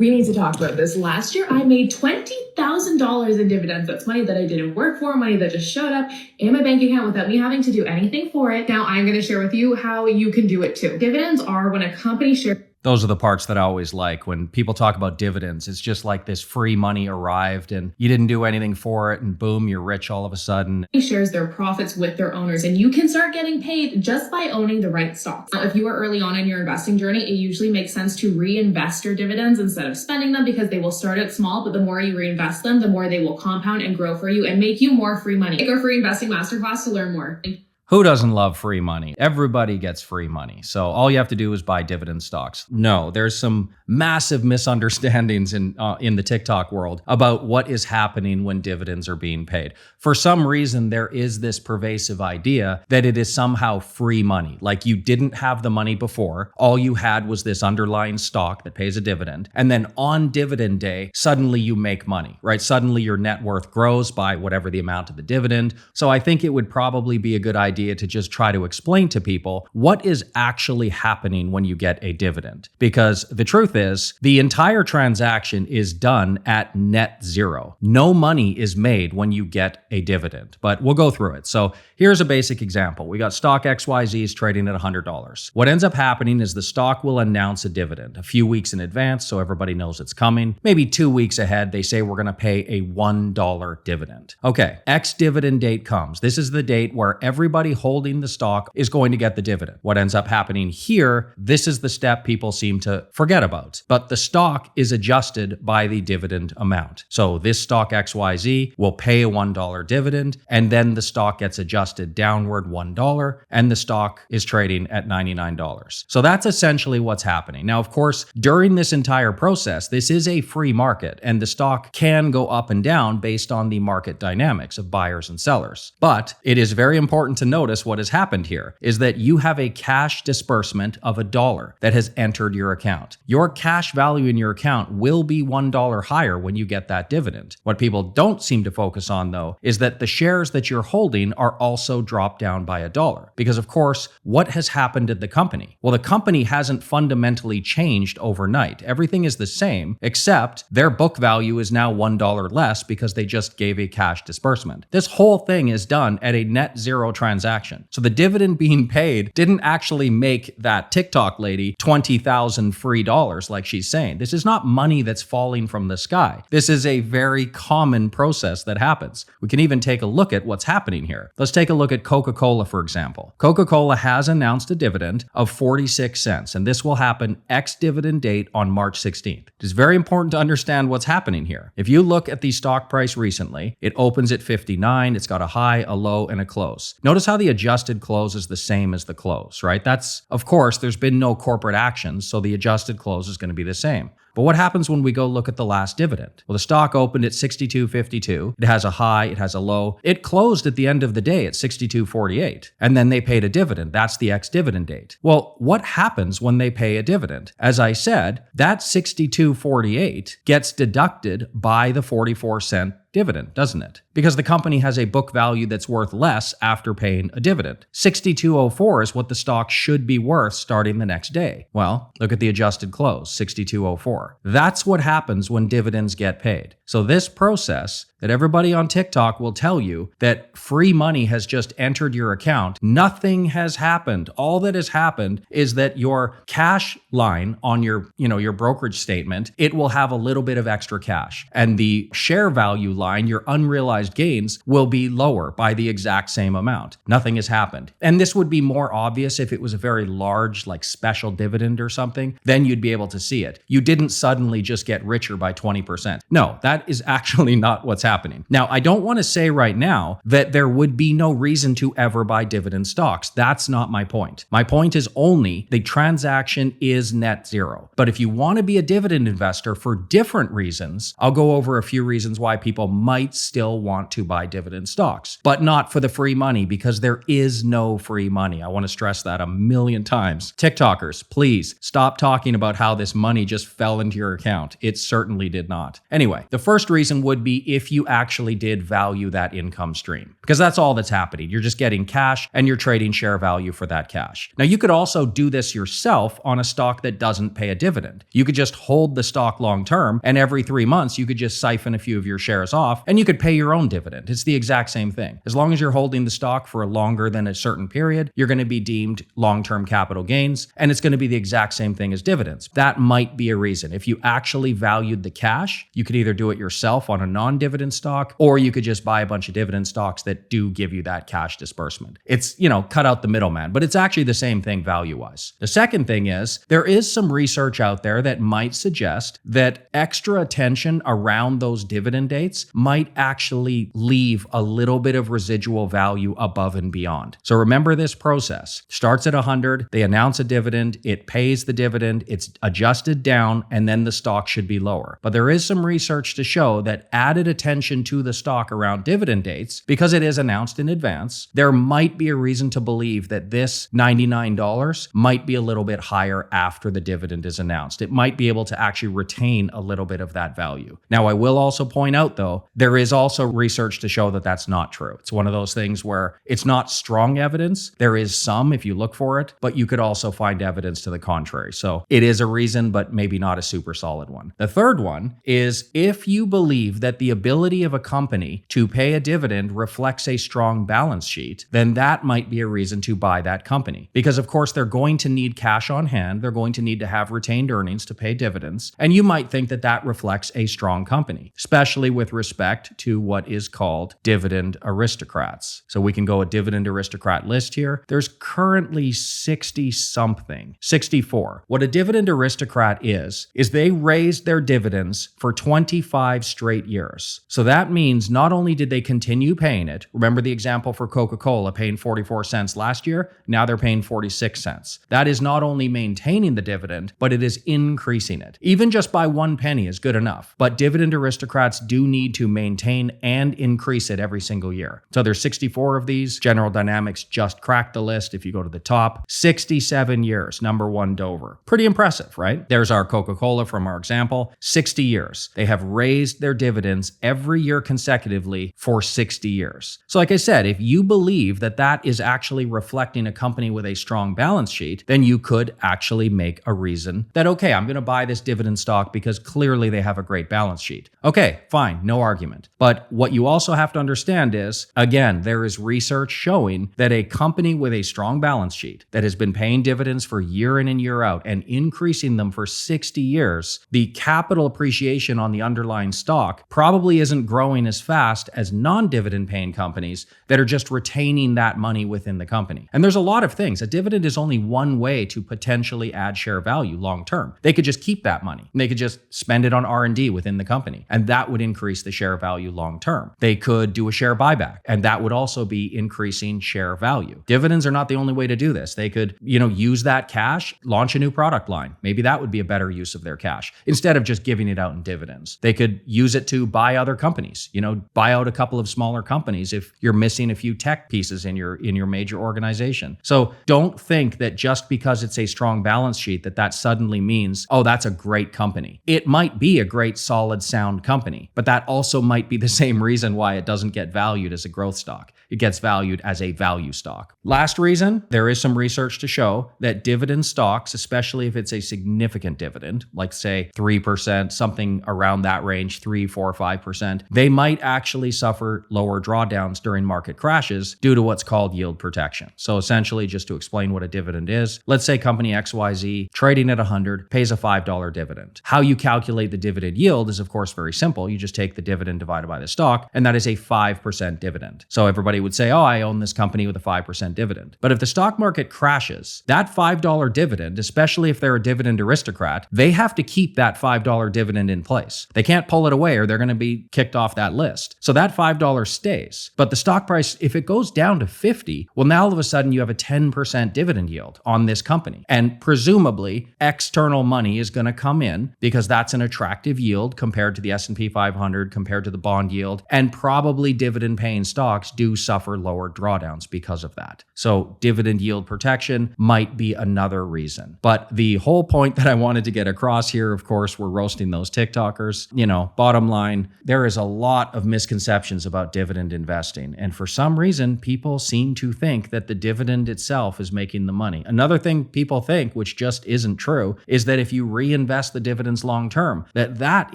We need to talk about this. Last year, I made $20,000 in dividends. That's money that I didn't work for, money that just showed up in my bank account without me having to do anything for it. Now, I'm going to share with you how you can do it too. Dividends are when a company shares. Those are the parts that I always like. When people talk about dividends, it's just like this free money arrived and you didn't do anything for it and boom, you're rich all of a sudden. Shares their profits with their owners, and you can start getting paid just by owning the right stocks. Now, if you are early on in your investing journey, it usually makes sense to reinvest your dividends instead of spending them, because they will start out small, but the more you reinvest them, the more they will compound and grow for you and make you more free money. Take our free investing masterclass to learn more. Who doesn't love free money? Everybody gets free money. So all you have to do is buy dividend stocks. No, there's some massive misunderstandings in the TikTok world about what is happening when dividends are being paid. For some reason, there is this pervasive idea that it is somehow free money. Like you didn't have the money before. All you had was this underlying stock that pays a dividend. And then on dividend day, suddenly you make money, right? Suddenly your net worth grows by whatever the amount of the dividend. So I think it would probably be a good idea to just try to explain to people what is actually happening when you get a dividend. Because the truth is, the entire transaction is done at net zero. No money is made when you get a dividend, but we'll go through it. So here's a basic example. We got stock XYZ is trading at $100. What ends up happening is the stock will announce a dividend a few weeks in advance so everybody knows it's coming. Maybe 2 weeks ahead, they say we're going to pay a $1 dividend. Okay, X dividend date comes. This is the date where everybody holding the stock is going to get the dividend. What ends up happening here, this is the step people seem to forget about. But the stock is adjusted by the dividend amount. So this stock XYZ will pay a $1 dividend, and then the stock gets adjusted downward $1, and the stock is trading at $99. So that's essentially what's happening. Now, of course, during this entire process, this is a free market, and the stock can go up and down based on the market dynamics of buyers and sellers. But it is very important to notice what has happened here is that you have a cash disbursement of $1 that has entered your account. Your cash value in your account will be $1 higher when you get that dividend. What people don't seem to focus on, though, is that the shares that you're holding are also dropped down by $1. Because, of course, what has happened at the company? Well, the company hasn't fundamentally changed overnight. Everything is the same, except their book value is now $1 less because they just gave a cash disbursement. This whole thing is done at a net zero transaction. So the dividend being paid didn't actually make that TikTok lady $20,000 free dollars like she's saying. This is not money that's falling from the sky. This is a very common process that happens. We can even take a look at what's happening here. Let's take a look at Coca-Cola, for example. Coca-Cola has announced a dividend of 46 cents, and this will happen X dividend date on March 16th. It is very important to understand what's happening here. If you look at the stock price recently, it opens at 59, it's got a high, a low, and a close. Notice how the adjusted close is the same as the close, right? That's, of course, there's been no corporate actions, so the adjusted close is going to be the same. But what happens when we go look at the last dividend? Well, the stock opened at 62.52. It has a high, it has a low. It closed at the end of the day at 62.48. And then they paid a dividend. That's the X dividend date. Well, what happens when they pay a dividend? As I said, that 62.48 gets deducted by the 44-cent dividend, doesn't it? Because the company has a book value that's worth less after paying a dividend. 62.04 is what the stock should be worth starting the next day. Well, look at the adjusted close, 62.04. That's what happens when dividends get paid. So this process that everybody on TikTok will tell you that free money has just entered your account, nothing has happened. All that has happened is that your cash line on your brokerage statement, it will have a little bit of extra cash. And the share value line, your unrealized gains, will be lower by the exact same amount. Nothing has happened. And this would be more obvious if it was a very large, like special dividend or something, then you'd be able to see it. You didn't suddenly just get richer by 20%. No, that is actually not what's happening. Now, I don't want to say right now that there would be no reason to ever buy dividend stocks. That's not my point. My point is only the transaction is net zero. But if you want to be a dividend investor for different reasons, I'll go over a few reasons why people might still want to buy dividend stocks, but not for the free money, because there is no free money. I want to stress that a million times. TikTokers, please stop talking about how this money just fell into your account. It certainly did not. Anyway, the first reason would be if you you actually did value that income stream. Because that's all that's happening. You're just getting cash and you're trading share value for that cash. Now, you could also do this yourself on a stock that doesn't pay a dividend. You could just hold the stock long term, and every 3 months, you could just siphon a few of your shares off and you could pay your own dividend. It's the exact same thing. As long as you're holding the stock for longer than a certain period, you're going to be deemed long-term capital gains, and it's going to be the exact same thing as dividends. That might be a reason. If you actually valued the cash, you could either do it yourself on a non-dividend stock, or you could just buy a bunch of dividend stocks that do give you that cash disbursement. It's, cut out the middleman, but it's actually the same thing value-wise. The second thing is, there is some research out there that might suggest that extra attention around those dividend dates might actually leave a little bit of residual value above and beyond. So remember, this process starts at 100, they announce a dividend, it pays the dividend, it's adjusted down, and then the stock should be lower. But there is some research to show that added attention to the stock around dividend dates, because it is announced in advance, there might be a reason to believe that this $99 might be a little bit higher after the dividend is announced. It might be able to actually retain a little bit of that value. Now, I will also point out, though, there is also research to show that that's not true. It's one of those things where it's not strong evidence. There is some if you look for it, but you could also find evidence to the contrary. So it is a reason, but maybe not a super solid one. The third one is, if you believe that the ability of a company to pay a dividend reflects a strong balance sheet, then that might be a reason to buy that company. Because of course, they're going to need cash on hand. They're going to need to have retained earnings to pay dividends. And you might think that that reflects a strong company, especially with respect to what is called dividend aristocrats. So we can go a dividend aristocrat list here. There's currently 64. What a dividend aristocrat is they raised their dividends for 25 straight years. So that means not only did they continue paying it, remember the example for Coca-Cola paying 44 cents last year, now they're paying 46 cents. That is not only maintaining the dividend, but it is increasing it. Even just by 1 penny is good enough. But dividend aristocrats do need to maintain and increase it every single year. So there's 64 of these. General Dynamics just cracked the list. If you go to the top, 67 years, number one Dover. Pretty impressive, right? There's our Coca-Cola from our example, 60 years. They have raised their dividends every year consecutively for 60 years. So like I said, if you believe that that is actually reflecting a company with a strong balance sheet, then you could actually make a reason that, okay, I'm going to buy this dividend stock because clearly they have a great balance sheet. Okay, fine, no argument. But what you also have to understand is, again, there is research showing that a company with a strong balance sheet that has been paying dividends for year in and year out and increasing them for 60 years, the capital appreciation on the underlying stock probably isn't growing as fast as non-dividend paying companies that are just retaining that money within the company. And there's a lot of things. A dividend is only one way to potentially add share value long term. They could just keep that money. They could just spend it on R&D within the company, and that would increase the share value long term. They could do a share buyback, and that would also be increasing share value. Dividends are not the only way to do this. They could, use that cash, launch a new product line. Maybe that would be a better use of their cash instead of just giving it out in dividends. They could use it to buy other companies, buy out a couple of smaller companies if you're missing a few tech pieces in your major organization. So don't think that just because it's a strong balance sheet that suddenly means, oh, that's a great company. It might be a great, solid, sound company, but that also might be the same reason why it doesn't get valued as a growth stock. It gets valued as a value stock. Last reason, there is some research to show that dividend stocks, especially if it's a significant dividend, like say 3%, something around that range, 3, 4, 5%, they might actually suffer lower drawdowns during market crashes due to what's called yield protection. So essentially, just to explain what a dividend is, let's say company XYZ trading at 100 pays a $5 dividend. How you calculate the dividend yield is of course very simple. You just take the dividend divided by the stock, and that is a 5% dividend. So everybody would say, oh, I own this company with a 5% dividend. But if the stock market crashes, that $5 dividend, especially if they're a dividend aristocrat, they have to keep that $5 dividend in place. They can't pull it away or they're going to be kicked off that list. So that $5 stays. But the stock price, if it goes down to 50, well, now all of a sudden you have a 10% dividend yield on this company. And presumably external money is going to come in because that's an attractive yield compared to the S&P 500, compared to the bond yield. And probably dividend paying stocks do suffer lower drawdowns because of that. So dividend yield protection might be another reason. But the whole point that I wanted to get across here, of course, we're roasting those TikTokers. Bottom line, there is a lot of misconceptions about dividend investing. And for some reason, people seem to think that the dividend itself is making the money. Another thing people think, which just isn't true, is that if you reinvest the dividends long term, that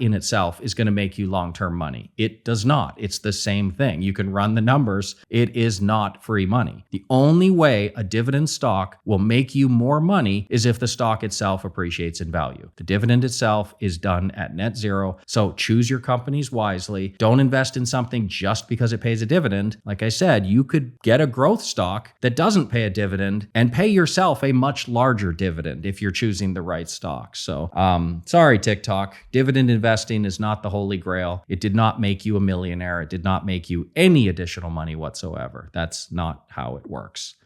in itself is going to make you long-term money. It does not. It's the same thing. You can run the numbers. It is not free money. The only way a dividend stock will make you more money is if the stock itself appreciates in value. The dividend itself is done at net zero. So choose your companies wisely. Don't invest in something just because it pays a dividend. Like I said, you could get a growth stock that doesn't pay a dividend and pay yourself a much larger dividend if you're choosing the right stock. So, sorry, TikTok. Dividend investing is not the holy grail. It did not make you a millionaire. It did not make you any additional money whatsoever. That's not how it works.